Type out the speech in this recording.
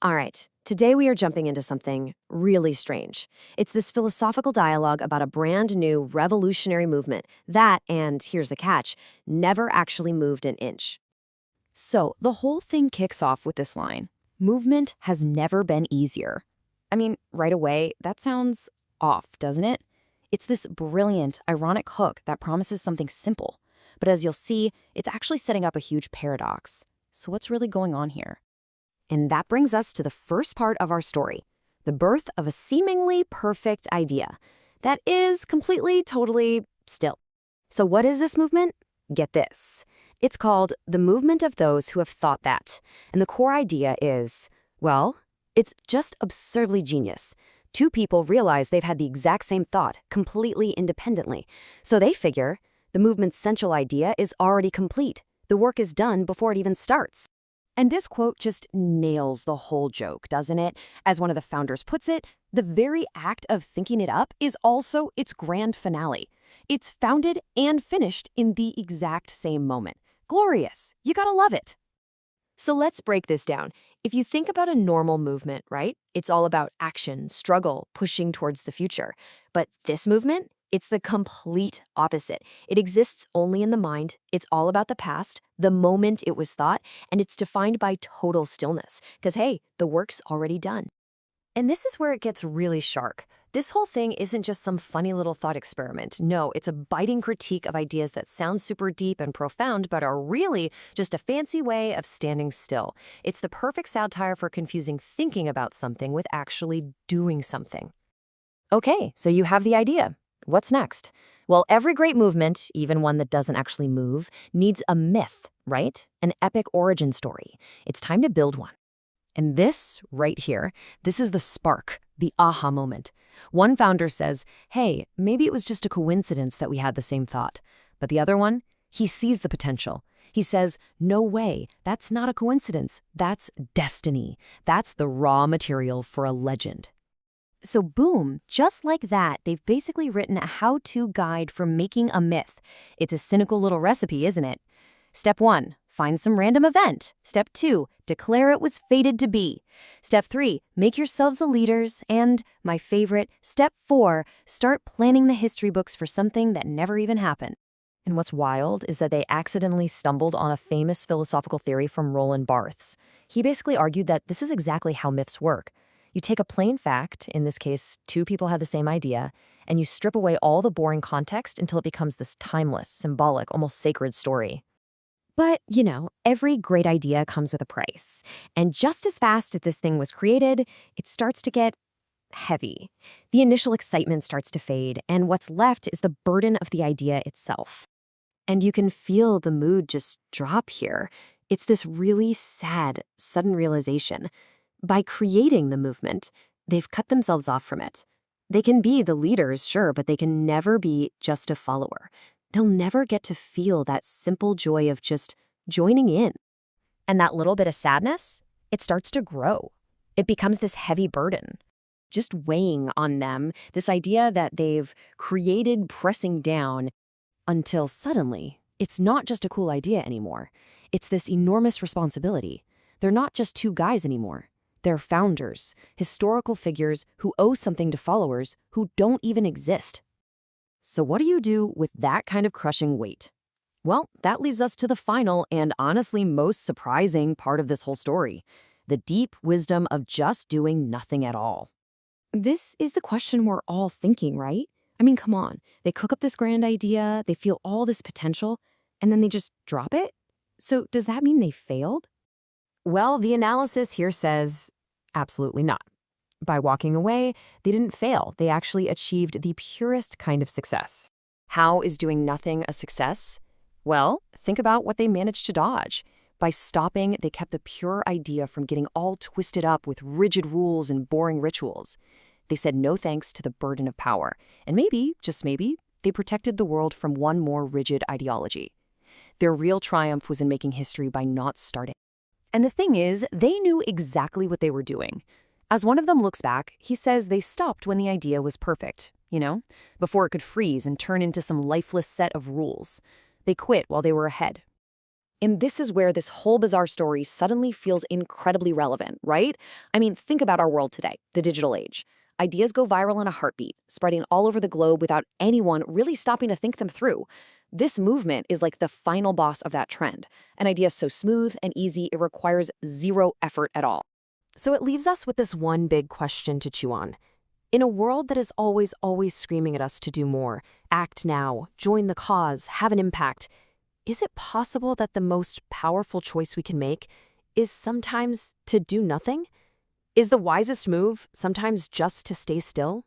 All right, today we are jumping into something really strange. It's this philosophical dialogue about a brand new revolutionary movement that, and here's the catch, never actually moved an inch. So the whole thing kicks off with this line: movement has never been easier. I mean, right away, that sounds off, doesn't it? It's this brilliant, ironic hook that promises something simple. But as you'll see, it's actually setting up a huge paradox. So what's really going on here? And that brings us to the first part of our story, the birth of a seemingly perfect idea that is completely, totally still. So what is this movement? Get this. It's called the movement of those who have thought that. And the core idea is, well, it's just absurdly genius. Two people realize they've had the exact same thought, completely independently. So they figure the movement's central idea is already complete. The work is done before it even starts. And this quote just nails the whole joke, doesn't it? As one of the founders puts it, the very act of thinking it up is also its grand finale. It's founded and finished in the exact same moment. Glorious. You gotta love it. So let's break this down. If you think about a normal movement, right? It's all about action, struggle, pushing towards the future. But this movement, it's the complete opposite. It exists only in the mind. It's all about the past, the moment it was thought, and it's defined by total stillness. Because, hey, the work's already done. And this is where it gets really sharp. This whole thing isn't just some funny little thought experiment. No, it's a biting critique of ideas that sound super deep and profound, but are really just a fancy way of standing still. It's the perfect satire for confusing thinking about something with actually doing something. Okay, so you have the idea. What's next? Well, every great movement, even one that doesn't actually move, needs a myth, right? An epic origin story. It's time to build one. And this, right here, this is the spark, the aha moment. One founder says, hey, maybe it was just a coincidence that we had the same thought. But the other one, he sees the potential. He says, no way, that's not a coincidence. That's destiny. That's the raw material for a legend. So boom, just like that, they've basically written a how-to guide for making a myth. It's a cynical little recipe, isn't it? Step 1. Find some random event. Step 2, declare it was fated to be. Step 3, make yourselves the leaders. And, my favorite, Step 4, start planning the history books for something that never even happened. And what's wild is that they accidentally stumbled on a famous philosophical theory from Roland Barthes. He basically argued that this is exactly how myths work. You take a plain fact, in this case, two people had the same idea, and you strip away all the boring context until it becomes this timeless, symbolic, almost sacred story. But, every great idea comes with a price. And just as fast as this thing was created, it starts to get heavy. The initial excitement starts to fade, and what's left is the burden of the idea itself. And you can feel the mood just drop here. It's this really sad, sudden realization. By creating the movement, they've cut themselves off from it. They can be the leaders, sure, but they can never be just a follower. They'll never get to feel that simple joy of just joining in. And that little bit of sadness, it starts to grow. It becomes this heavy burden, just weighing on them, this idea that they've created pressing down until suddenly, it's not just a cool idea anymore. It's this enormous responsibility. They're not just two guys anymore. They're founders, historical figures who owe something to followers who don't even exist. So what do you do with that kind of crushing weight? Well, that leaves us to the final and honestly most surprising part of this whole story, the deep wisdom of just doing nothing at all. This is the question we're all thinking, right? I mean, come on. They cook up this grand idea, they feel all this potential, and then they just drop it? So does that mean they failed? Well, the analysis here says absolutely not. By walking away, they didn't fail. They actually achieved the purest kind of success. How is doing nothing a success? Well, think about what they managed to dodge. By stopping, they kept the pure idea from getting all twisted up with rigid rules and boring rituals. They said no thanks to the burden of power. And maybe, just maybe, they protected the world from one more rigid ideology. Their real triumph was in making history by not starting. And the thing is, they knew exactly what they were doing. As one of them looks back, he says they stopped when the idea was perfect, before it could freeze and turn into some lifeless set of rules. They quit while they were ahead. And this is where this whole bizarre story suddenly feels incredibly relevant, right? I mean, think about our world today, the digital age. Ideas go viral in a heartbeat, spreading all over the globe without anyone really stopping to think them through. This movement is like the final boss of that trend. An idea so smooth and easy, it requires zero effort at all. So it leaves us with this one big question to chew on. In a world that is always screaming at us to do more, act now, join the cause, have an impact, is it possible that the most powerful choice we can make is sometimes to do nothing? Is the wisest move sometimes just to stay still?